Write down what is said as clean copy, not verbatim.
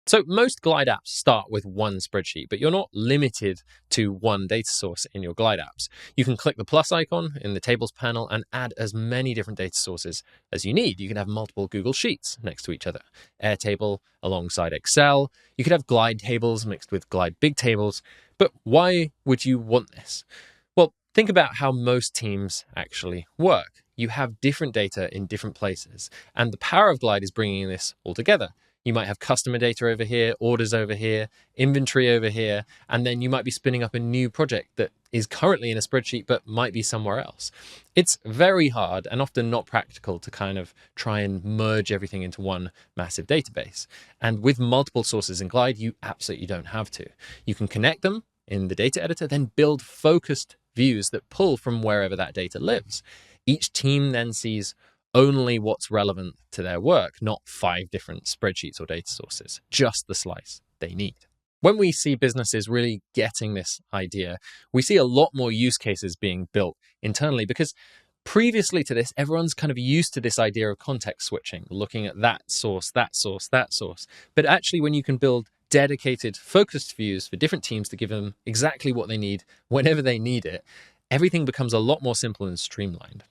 So most Glide apps start with one spreadsheet, but you're not limited to one data source in your Glide apps. You can click the plus icon in the tables panel and add as many different data sources as you need. You can have multiple Google Sheets next to each other, Airtable alongside Excel. You could have Glide tables mixed with Glide big tables. But why would you want this? Well, think about how most teams actually work. You have different data in different places, and the power of Glide is bringing this all together. You might have customer data over here, orders over here, inventory over here, and then you might be spinning up a new project that is currently in a spreadsheet but might be somewhere else. It's very hard and often not practical to kind of try and merge everything into one massive database. And with multiple sources in Glide, you absolutely don't have to. You can connect them in the data editor, then build focused views that pull from wherever that data lives. Each team then sees only what's relevant to their work, not 5 different spreadsheets or data sources, just the slice they need. When we see businesses really getting this idea, we see a lot more use cases being built internally because previously to this, everyone's kind of used to this idea of context switching, looking at that source, that source, that source. But actually, when you can build dedicated focused views for different teams to give them exactly what they need whenever they need it, everything becomes a lot more simple and streamlined.